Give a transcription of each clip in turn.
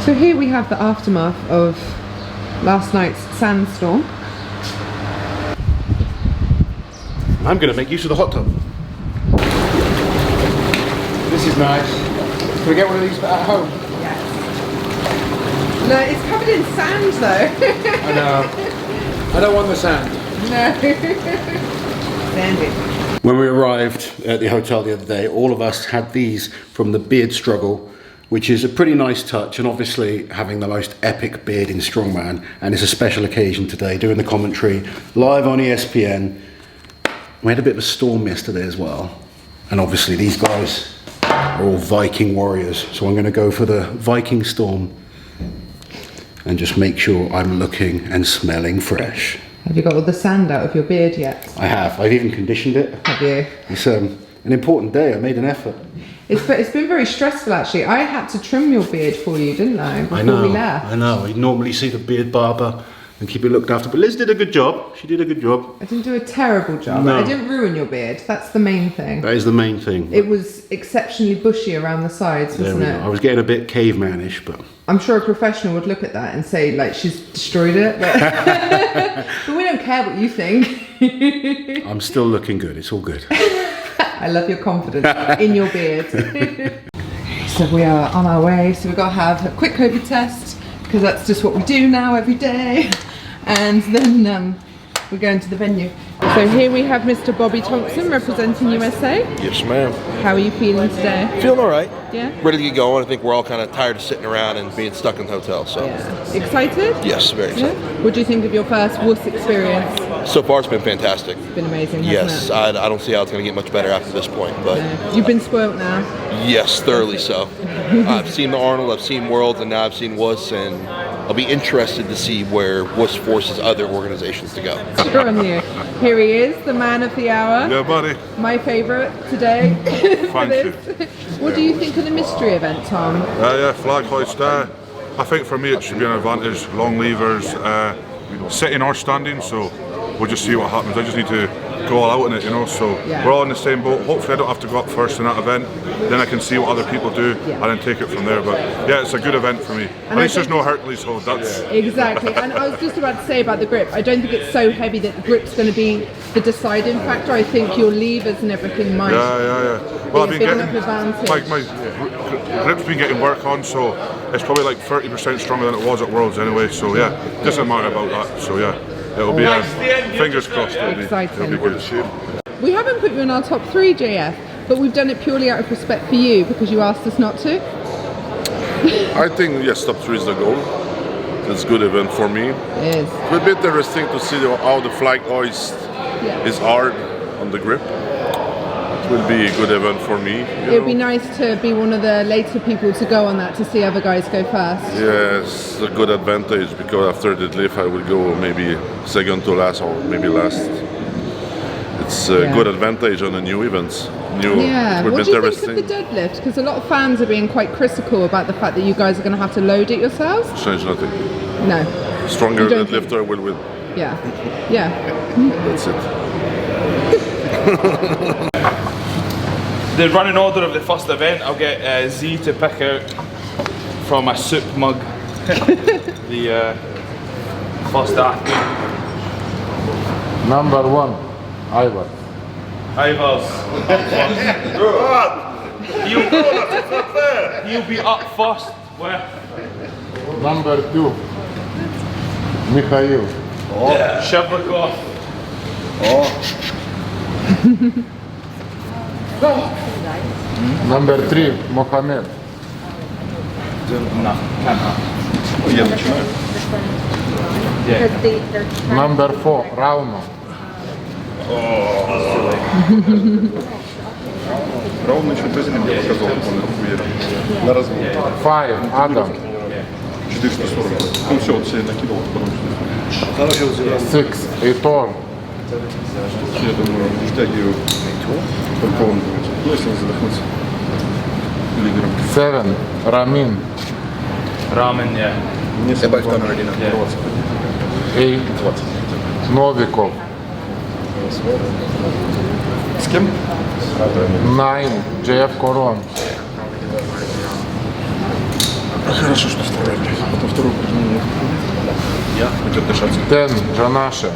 So here we have the aftermath of last night's sandstorm. I'm going to make use of the hot tub. This is nice. Can we get one of these at home? Yes. No, it's covered in sand though. I know. I don't want the sand. No. Sandy. When we arrived at the hotel the other day, all of us had these from the beard struggle, which is a pretty nice touch, and obviously having the most epic beard in Strongman, and it's a special occasion today, doing the commentary live on ESPN. We had a bit of a storm yesterday as well, and obviously these guys are all Viking warriors, so I'm going to go for the Viking storm and just make sure I'm looking and smelling fresh. Have you got all the sand out of your beard yet? I have. I've even conditioned it. Have you? It's an important day. I made an effort. It's been very stressful actually. I had to trim your beard for you, didn't I? Before we left. I know. You normally see the beard barber and keep it looked after, but Liz did a good job. She did a good job. I didn't do a terrible job. No. I didn't ruin your beard. That's the main thing. That is the main thing. It was exceptionally bushy around the sides, wasn't it? I was getting a bit cavemanish, but I'm sure a professional would look at that and say, like, she's destroyed it. But, but we don't care what you think. I'm still looking good. It's all good. I love your confidence in your beard. So we are on our way. So we've got to have a quick COVID test, because that's just what we do now every day. And then we're going to the venue. So here we have Mr. Bobby Thompson representing USA. Yes, ma'am. How are you feeling today? Feeling all right. Yeah? Ready to get going. I think we're all kind of tired of sitting around and being stuck in the hotel. So, Yeah. Excited? yes, very excited. Yeah? What do you think of your first WUS experience? So far, it's been fantastic. It's been amazing, hasn't Yes, it? I don't see how it's going to get much better after this point. But Yeah. You've been spoiled now. yes, thoroughly so. I've seen the Arnold, I've seen Worlds, and now I've seen WUS, and I'll be interested to see where WUS forces other organizations to go. Sure on you. Here he is, the man of the hour. Yeah, buddy. My favourite today. Thank you. What do you think of the mystery event, Tom? Yeah, flag hoist. I think for me it should be an advantage. Long levers, sitting or standing. So we'll just see what happens. I just need to go all out in it, you know. So Yeah. we're all in the same boat. Hopefully, I don't have to go up first in that event. Then I can see what other people do and then take it from there. But yeah, it's a good event for me. At least there's no Hercules hold. That's Exactly, and I was just about to say about the grip, I don't think it's so heavy that the grip's going to be the deciding factor. I think your levers and everything might. yeah. Well, I've been big getting enough advantage. my grip's been getting work on, so it's probably like 30% stronger than it was at Worlds anyway. So yeah, doesn't matter about that. So yeah, it'll be fingers crossed. It'll be good. We haven't put you in our top 3, JF, but we've done it purely out of respect for you because you asked us not to. I think yes, top 3 is the goal. It's a good event for me. It is. It will be interesting to see how the flag hoist is hard on the grip. It will be a good event for me. It would be nice to be one of the later people to go on that, to see other guys go first. Yes, a good advantage because after the lift I will go maybe second to last or maybe last. It's a good advantage on the new events. Yeah, it will what be do you think interesting. of the deadlift? Because a lot of fans are being quite critical about the fact that you guys are going to have to load it yourselves. Change nothing. No. Stronger You don't think- deadlifter will win. Yeah. Yeah. That's it. The running order of the first event, I'll get Z to pick out from a soup mug the first athlete. Number 1, Ivar. Ivers. He'll be up first with Number 2, Mikhail. Shevlikov. Number 3, Mohamed. Number 4, Rauno. Ровно еще тоже не показал, на разбор. 5, Adam. 440. Ну все, вот себе накидал, потом 6, Eitor. я думаю, втягиваю по-любому. Ну, если он задохнется лидером. 7, Ramin. Ramen, yeah. Не добавь там 8, Novikov. С кем? 9, JF Koron. Хорошо, что второй, блядь. Потом второй упражнение. Я начал дышаться. 10 Жанаша.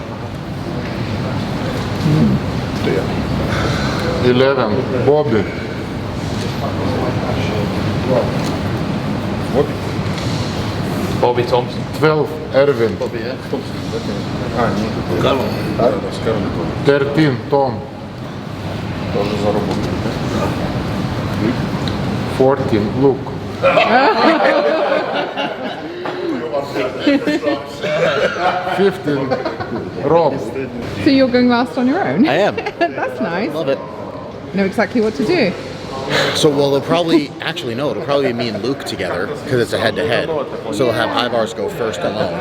11 Бобби. Bobby Thompson. 12 Erwin. 13 Tom. 14 Luke. 15 Rob. So you're going last on your own? I am. That's nice. Love it. Know exactly what to do. So, well, it'll probably be me and Luke together because it's a head-to-head. So we'll have Ivars go first alone.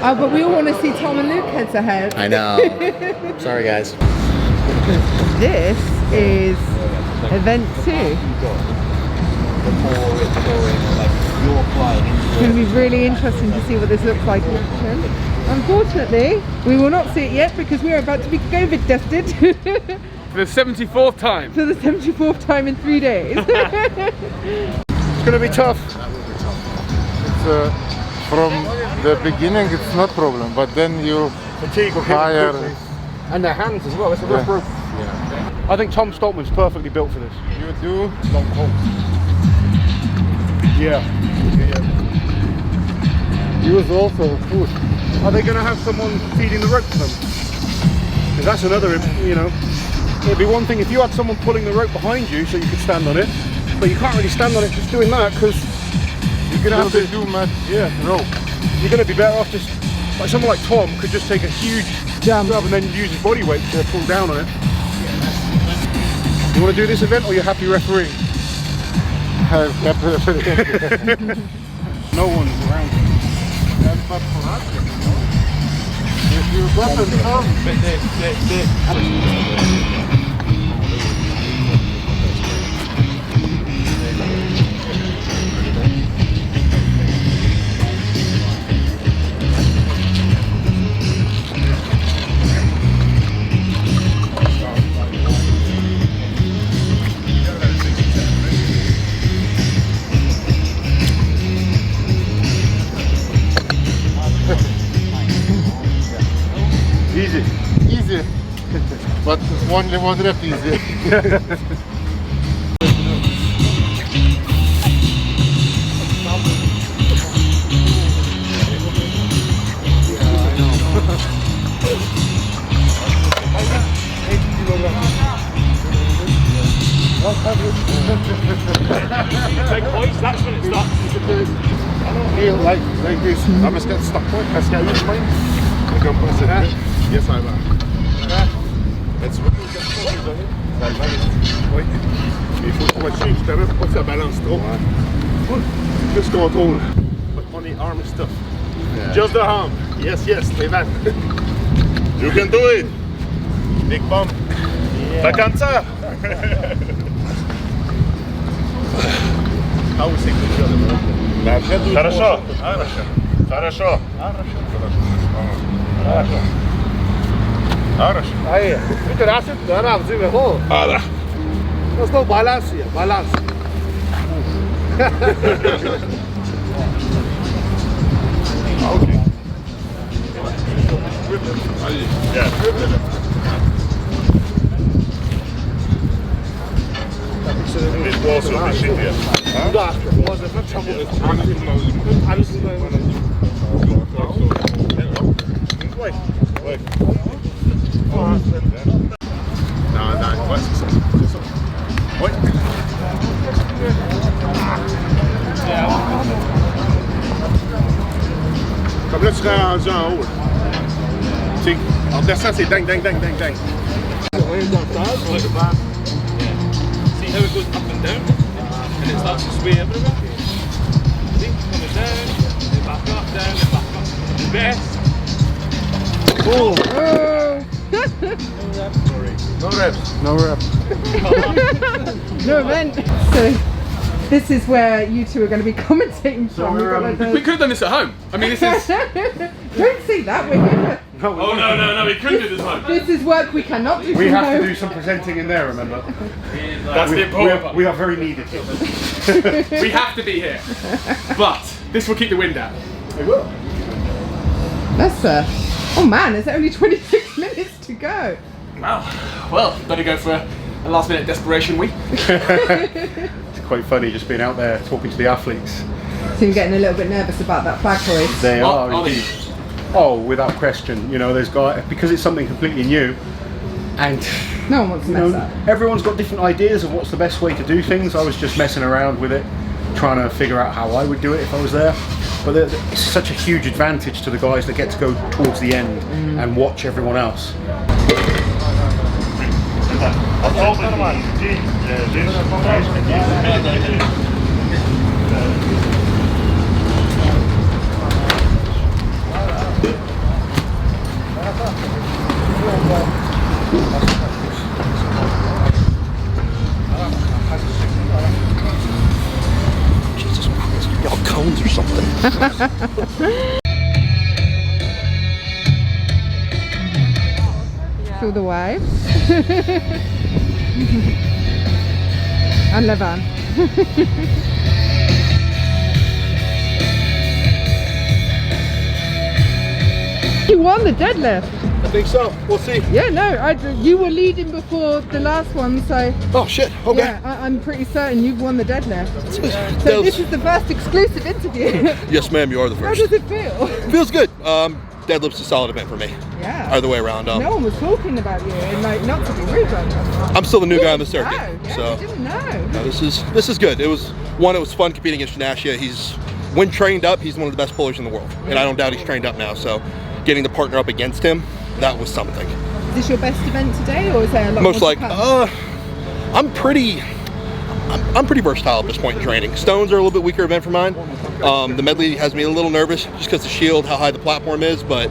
Oh, but we all want to see Tom and Luke head to head. I know. Sorry, guys. This is event 2. It's going to be really interesting to see what this looks like in action. Unfortunately, we will not see it yet because we are about to be COVID tested. For the 74th time. For the 74th time in 3 days. It's going to be tough. It's, from the beginning it's not problem, but then you Fatigue will hit higher. quickly. And their hands as well. It's a rough rope. I think Tom Stoltman's perfectly built for this. You do Long hold. Yeah. use also food. Are they going to have someone feeding the rope to them? Because that's another, you know, it'd be one thing if you had someone pulling the rope behind you so you could stand on it, but you can't really stand on it just doing that because you're going to have to do much rope. You're going to be better off just, like someone like Tom could just take a huge jump and then use his body weight to pull down on it. You want to do this event or you're happy refereeing? No one's around. That's not for us. If you got them come. Easy, but only one rep easy. Big points, that's when it starts. Heel like this. I must get stuck point. Let's get used to mine. You can press it. Yes, I will. Let's look at il faut qu'on suive, je t'avais pas que ça balance trop. Plus contrôle. But on the arm and stuff. Just the arm. Yes, yes, les vannes. You can do it. Big bump. T'as cancer. How we sing each other. Хорошо. Хорошо. Хорошо. Aí, fica lá, você dá, você vai rolar. Ara. Nós estamos balançando, balanço. Okay. Yeah. It was a bit shit here. Da, może wracamy. Wait. No, what's this? Wait. Comme là, tu serais rendu en haut. Tu sais, en descend, c'est ding, ding, ding, ding, ding. See how it goes up and down, and it starts to sway everywhere. See, coming down, then back up, down, then back up. The best. Oh! No reps. No reps. No event. So This is where you two are going to be commentating from. We could have done this at home. I mean, this is... Don't say that, we're here. Oh, no, we couldn't do this at home. This is work we cannot do We from have home. to do some presenting in there, remember? That's the important part. We are very needed here. We have to be here. But this will keep the wind out. It will. That's oh man, it's only 26 minutes to go. Wow. Well, better go for a last minute desperation week. It's quite funny just being out there talking to the athletes. So you're getting a little bit nervous about that flag hoist. They are Are indeed. Oh, without question. You know, there's because it's something completely new, and No one wants to mess up. everyone's got different ideas of what's the best way to do things. I was just messing around with it, trying to figure out how I would do it if I was there. But it's such a huge advantage to the guys that get to go towards the end and watch everyone else. Jesus Christ, y'all cones or something. To the wives. And Levan. You won the deadlift. I think so. We'll see. Yeah, no, you were leading before the last one, so Oh shit. Okay. yeah, I'm pretty certain you've won the deadlift. So That was- this is the first exclusive interview. Yes, ma'am. You are the How first. does it feel? Feels good. Deadlift's a solid event for me. Yeah. Either way around. No one was talking about you, and like, not to be rude, but I'm still the new guy on the circuit. Oh, yeah, So I didn't know. no, this is good. It was fun competing against Shahlaei. When trained up, he's one of the best pullers in the world, and I don't doubt he's trained up now. So getting to partner up against him, that was something. Is this your best event today, or is there a lot Most more like to come? I'm pretty versatile at this point in training. Stones are a little bit weaker event for mine. The medley has me a little nervous just because the shield, how high the platform is, but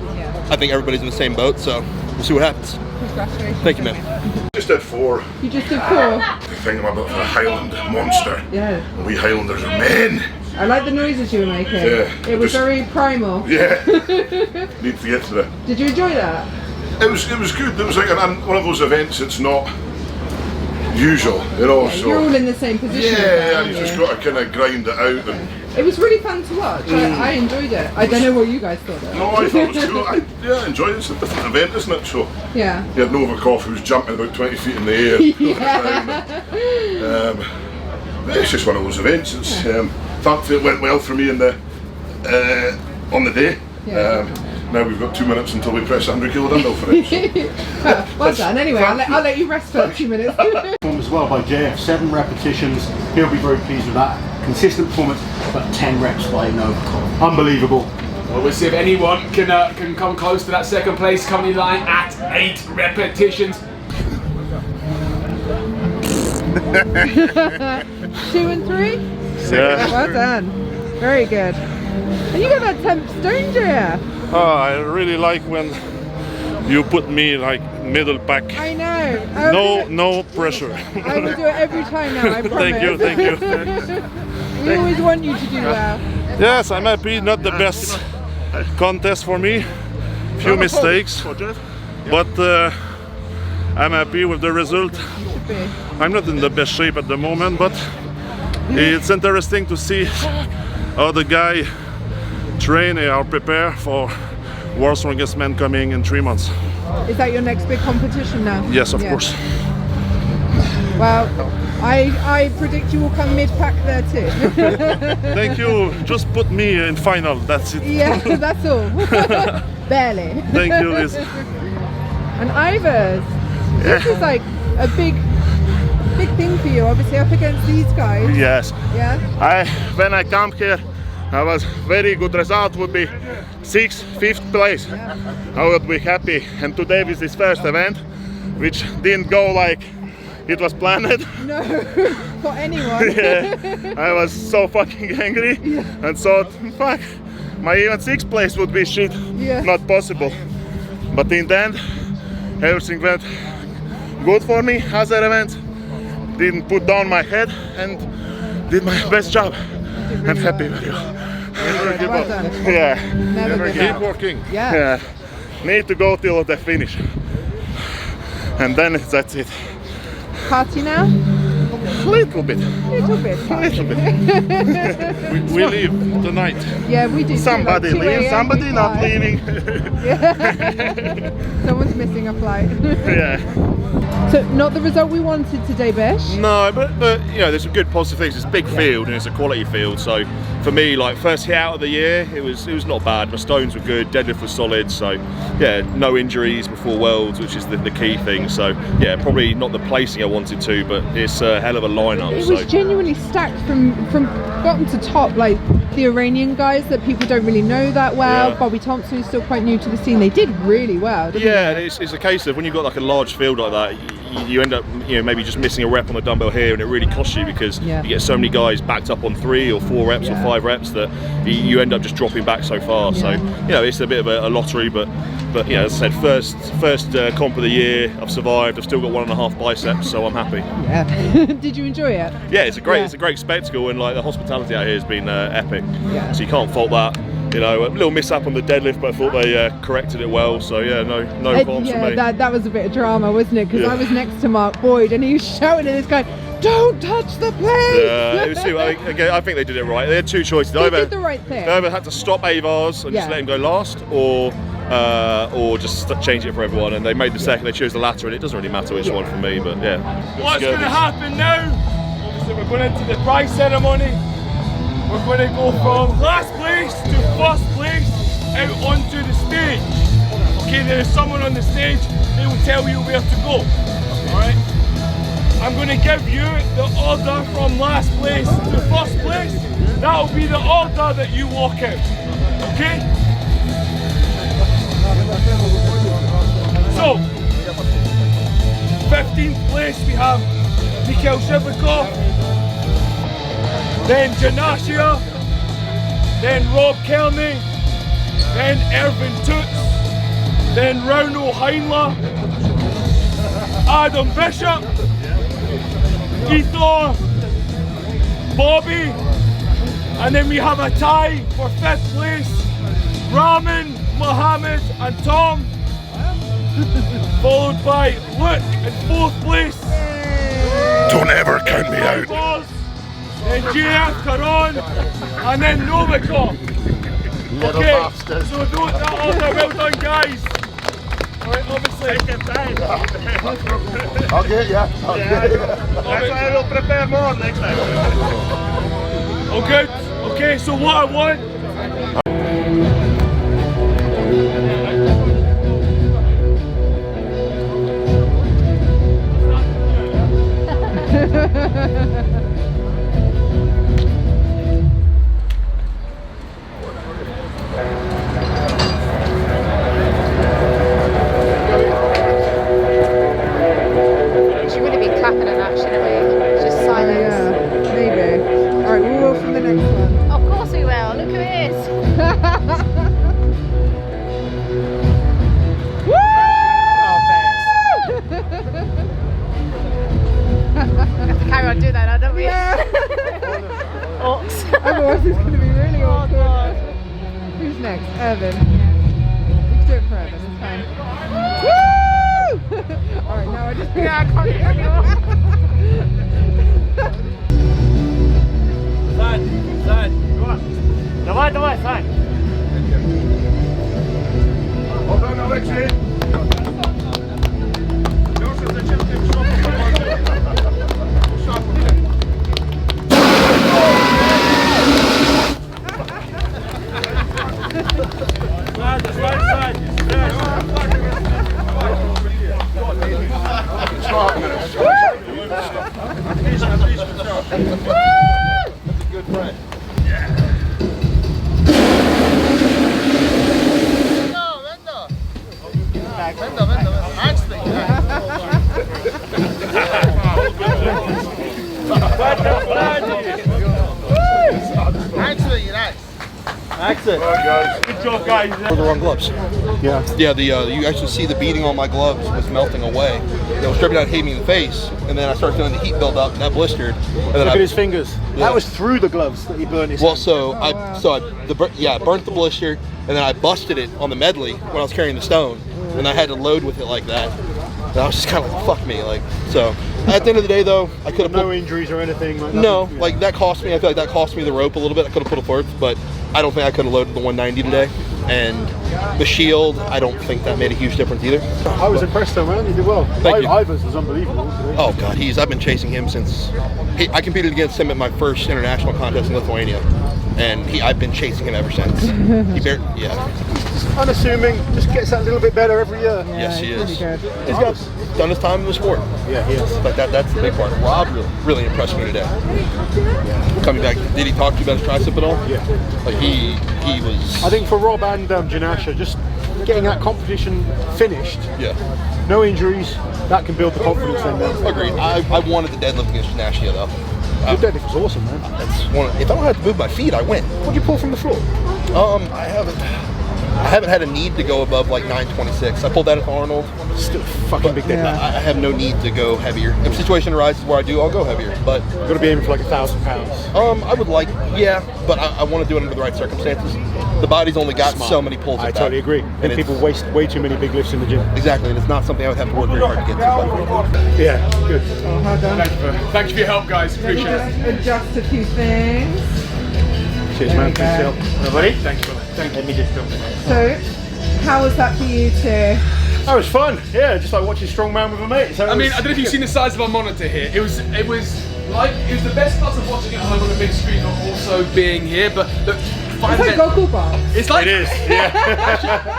I think everybody's in the same boat, so we'll see what happens. Congratulations. Thank you, man. Just did 4. You just did 4. I think I'm a bit of a Highland monster. Yeah. We Highlanders are men. I like the noises you were making. Yeah, It was just- very primal. Yeah. Need to get to the. Did you enjoy that? It was good. It was like one of those events. It's not usual, you know. Yeah, you're all in the same position. Yeah, aren't and you just got to kind of grind it out. And It was really fun to watch. I enjoyed it. I don't know what you guys thought of it. no, I thought it was cool. I enjoyed it. It's a different event, isn't it? So Yeah. you had Novikov who was jumping about 20 feet in the air. It's just one of those events. It's thankfully it went well for me in the on the day. Yeah. Now we've got 2 minutes until we press 100 kilo dumbbell for it. So. Well done. Anyway, I'll let you rest for a few minutes. Performed as well by JF, 7 repetitions. He'll be very pleased with that. Consistent performance, but 10 reps by Novikov. Unbelievable. Well, we'll see if anyone can come close to that second place company line at 8 repetitions. 2 and 3? Yeah. Well done. Very good. And you got that 10th stone, JF. Oh, I really like when you put me like middle pack. I know. No pressure. I will do it every time now, I promise. Thank you. We always want you to do well. Yes, I'm happy. Not the best contest for me. Few mistakes, but I'm happy with the result. I'm not in the best shape at the moment, but it's interesting to see how the guy train or prepare for World's Strongest Man coming in 3 months. Is that your next big competition now? Yes, of Yeah. course. Well, I predict you will come mid-pack there too. Thank you. Just put me in final. That's it. Yeah, that's all. Barely. Thank you, Liz. And Ivers, this is like a big thing for you, obviously, up against these guys. Yes. Yeah? When I come here, I was very good result would be 6th, 5th place. I would be happy. And today is this first event, which didn't go like it was planned. No, for anyone. Yeah. I was so fucking angry and thought, fuck, my even 6th place would be shit. Yeah. Not possible. But in the end, everything went good for me. Other event didn't put down my head, and did my best job. I'm happy with you. Never give Well up. done. Yeah. Never give Keep up. working. Yeah. Yeah. Need to go till the finish. And then that's it. Party now? Little bit. Little bit. Little bit. We leave tonight. Yeah, we do. Somebody too, like 2 leave, a.m. somebody we not fly. leaving. Someone's missing a flight. Yeah. So not the result we wanted today, Bish. No, but you know, there's some good positive things. It's a big field and it's a quality field. So for me, like first hit out of the year, it was not bad. My stones were good, deadlift was solid. So yeah, no injuries before Worlds, which is the key thing. So yeah, probably not the placing I wanted to, but it's a hell of a lineup. It was genuinely stacked from bottom to top. Like the Iranian guys that people don't really know that well. Yeah. Bobby Thompson, who's still quite new to the scene. They did really well. Didn't Yeah, they? it's a case of when you've got like a large field like that, you end up maybe just missing a rep on the dumbbell here, and it really costs you because Yeah. you get so many guys backed up on 3 or 4 reps or 5 reps that you end up just dropping back so far. So it's a bit of a lottery, but as I said, first comp of the year, I've survived. I've still got 1.5 biceps, so I'm happy. Yeah. Did you enjoy it? Yeah, it's a great spectacle, and like the hospitality out here has been epic. Yeah. So you can't fault that. You know, a little mishap on the deadlift, but I thought they corrected it well. So yeah, no qualms for me. That was a bit of drama, wasn't it? Because Yeah. I was next to Mark Boyd and he was shouting at this guy, "Don't touch the plate!" Yeah, it was too. I think they did it right. They had 2 choices. They did the right thing. They either had to stop Avars and just let him go last, or just change it for everyone. And they made the second. They chose the latter, and it doesn't really matter which one for me. But yeah. What's going to happen now? Obviously, we're going into the prize ceremony. We're going to go from last place to first place out onto the stage. Okay, there is someone on the stage. They will tell you where to go. All right. I'm going to give you the order from last place to first place. That will be the order that you walk out. Okay. So, 15th place we have Mikhail Shiblikov, then Janasia, then Rob Kelly, then Ervin Toots, then Rauno Heinler, Adam Bishop, Ethor, Bobby, and then we have a tie for 5th place, Ramin, Mohammed and Tom, followed by Luke in 4th place. Don't ever count me out. Then JF Karan, and then Novikov. Okay, so that order, well done guys. Alright, obviously. Take your time. I'll get ya. I'll get ya. That's why I will prepare more next time. Oh good. Okay, so what I want. She would have been clapping at that, shouldn't we? Just silence. Yeah, maybe. Alright, we'll go for the next one. Of course we will. Look who it is. We have to carry on doing that now, don't we? Orcs. Otherwise it's going to be really awkward. Who's next? Irvin. We can do it for Irvin, it's fine. Woo! Alright, now I just... Yeah, I can't do it anymore. Давай, Сань. Hold on, Alexei. Леша, зачем ты в шоку помогаешь? Accent. Good job, guys. For the wrong gloves. Yeah. Yeah, you actually see the beading on my gloves was melting away. They were stripping out, hitting me in the face, and then I started feeling the heat build up, and that blistered. And then Look at his fingers. Yeah. That was through the gloves that he burned his. Well, hand. I burnt the blister, and then I busted it on the medley when I was carrying the stone, and I had to load with it like that. And I was just kind of like, fuck me, like. So at the end of the day, though, I could have no injuries or anything. Like no, like that cost me. I feel like that cost me the rope a little bit. I could have put a fourth, but I don't think I could have loaded the 190 today. And the shield, I don't think that made a huge difference either. I was impressed though, man. You did well. Thank you. Ivers was unbelievable today. Oh God, I've been chasing him since I competed against him at my first international contest in Lithuania, and I've been chasing him ever since. Unassuming, just gets that little bit better every year. Yes, he is. Really good. He's got done his time in the sport. Yeah, he is. But that's the big part. Rob really impressed me today. Yeah. Coming back, did he talk to you about his tricep at all? Yeah. Like he was. I think for Rob and Janasha, just getting that competition finished. Yeah. No injuries. That can build the confidence then. Agreed. I wanted the deadlift against Janasha though. Your deadlift was awesome, man. If I don't have to move my feet, I win. What did you pull from the floor? I haven't had a need to go above like 926. I pulled that at Arnold. Still fucking big deadlift. I have no need to go heavier. If a situation arises where I do, I'll go heavier. But you've got to be aiming for like 1,000 pounds. I would like, but I want to do it under the right circumstances. The body's only got so many pulls. I totally agree. And people waste way too many big lifts in the gym. Exactly, and it's not something I would have to work very hard to get to. Yeah, good. Oh, well done. Thank you for your help, guys. Appreciate it. Adjust a few things. Cheers, man. Thanks for your help. Everybody, thank you. Thank you. Let me just film it. So, how was that for you to? That was fun. Yeah, just like watching Strongman with a mate. So I mean, I don't know if you've seen the size of our monitor here. It was the best part of watching it at home on the big screen, not also being here. But look, It's like goggle box. It's like it is. Yeah.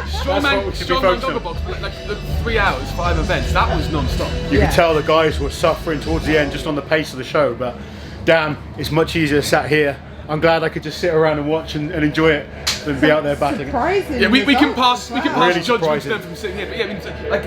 Strongman goggle box. Like the 3 hours, 5 events. That was non-stop. You could tell the guys were suffering towards the end, just on the pace of the show. But damn, it's much easier sat here. I'm glad I could just sit around and watch and enjoy it than be out there battling. Surprising. Yeah, we can pass really judgments surprising. then from sitting here. But yeah, I mean, like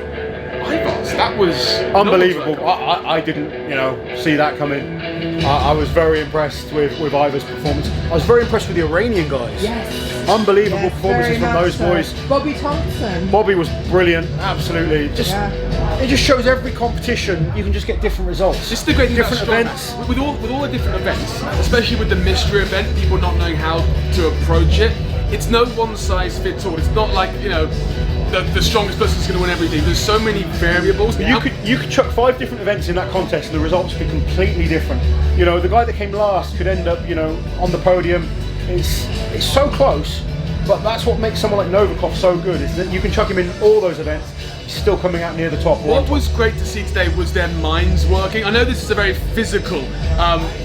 Ivos, that was unbelievable. I didn't, see that coming. I was very impressed with Ivor's performance. I was very impressed with the Iranian guys. Yes. Unbelievable performances from those boys. Bobby Thompson. Bobby was brilliant, absolutely. It just shows every competition you can just get different results. This is the great thing different about events. With all the different events, especially with the mystery event, people not knowing how to approach it. It's no one size fits all. It's not like the strongest person's going to win everything. There's so many variables. You could chuck 5 different events in that contest, and the results could be completely different. The guy that came last could end up, on the podium. It's so close, but that's what makes someone like Novikov so good. Is that you can chuck him in all those events, he's still coming out near the top. What was great to see today was their minds working. I know this is a very physical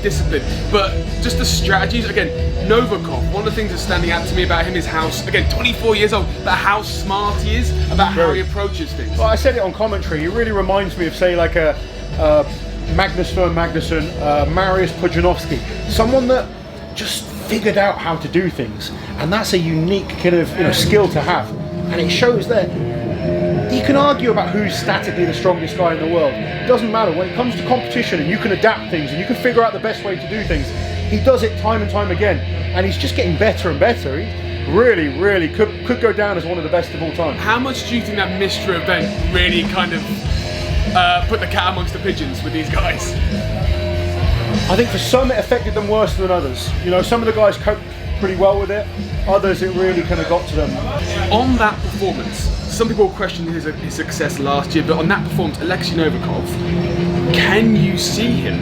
discipline, but just the strategies. Again, Novikov, one of the things that's standing out to me about him is how, again, 24 years old, but how smart he is about how he approaches things. Well, I said it on commentary. He really reminds me of, say, like a Magnus Fern Magnusson, Mariusz Pudzianowski, someone that just figured out how to do things, and that's a unique kind of skill to have, and it shows there. You can argue about who's statically the strongest guy in the world. It doesn't matter. When it comes to competition and you can adapt things and you can figure out the best way to do things, he does it time and time again, and he's just getting better and better. He really could go down as one of the best of all time. How much do you think that mystery event really kind of put the cat amongst the pigeons with these guys? I think for some it affected them worse than others. Some of the guys coped pretty well with it. Others, it really kind of got to them. On that performance, some people questioned his success last year, but on that performance, Alexei Novikov, can you see him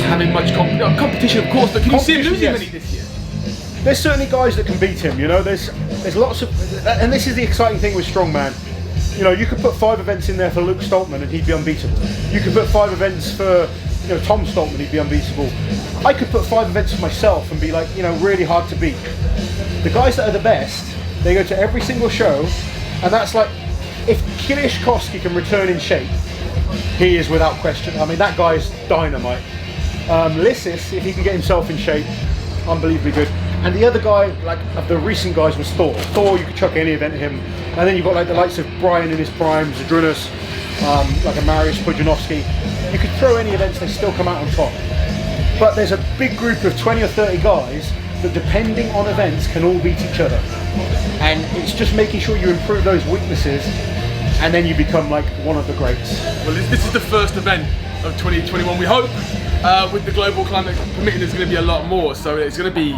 having much competition, of course, but can you see him losing many this year? There's certainly guys that can beat him. There's lots of, and this is the exciting thing with Strongman. You could put 5 events in there for Luke Stoltman and he'd be unbeatable. You could put 5 events for Tom Stoltman, he'd be unbeatable. I could put 5 events for myself and be like, really hard to beat. The guys that are the best, they go to every single show, and that's like, if Kilishkovsky can return in shape, he is without question. I mean, that guy's dynamite. Lissis, if he can get himself in shape, unbelievably good. And the other guy, like of the recent guys, was Thor. Thor, you could chuck any event at him. And then you've got like the likes of Brian in his prime, Zadrunas, like a Mariusz Pudzianowski. You could throw any events, they still come out on top. But there's a big group of 20 or 30 guys that depending on events can all beat each other. And it's just making sure you improve those weaknesses, and then you become like one of the greats. Well, this is the first event of 2021. We hope with the global climate permitting, there's going to be a lot more. So it's going to be,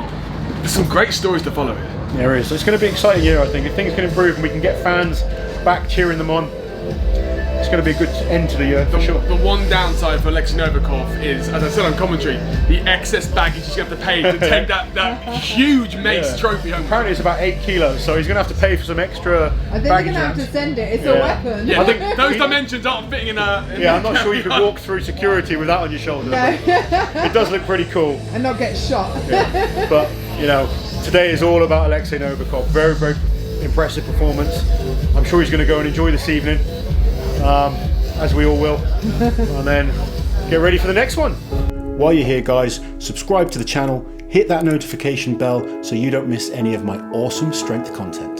there's some great stories to follow here. There is. So it's going to be an exciting year, I think. If things can improve and we can get fans back cheering them on, it's going to be a good end to the year for sure. The one downside for Alexei Novikov is, as I said on commentary, the excess baggage he's going to have to pay to take that huge mace trophy home. Apparently it's about 8 kilos, so he's going to have to pay for some extra I think baggage. you're going to have to send it. It's a weapon. Yeah, I think those dimensions aren't fitting in a... Yeah, I'm not sure you could walk through security with that on your shoulder. No. It does look pretty cool. And not get shot. Yeah. But, you know, today is all about Alexei Novikov. Very, very impressive performance. I'm sure he's going to go and enjoy this evening, as we all will, and then get ready for the next one. While you're here, guys, subscribe to the channel, hit that notification bell so you don't miss any of my awesome strength content.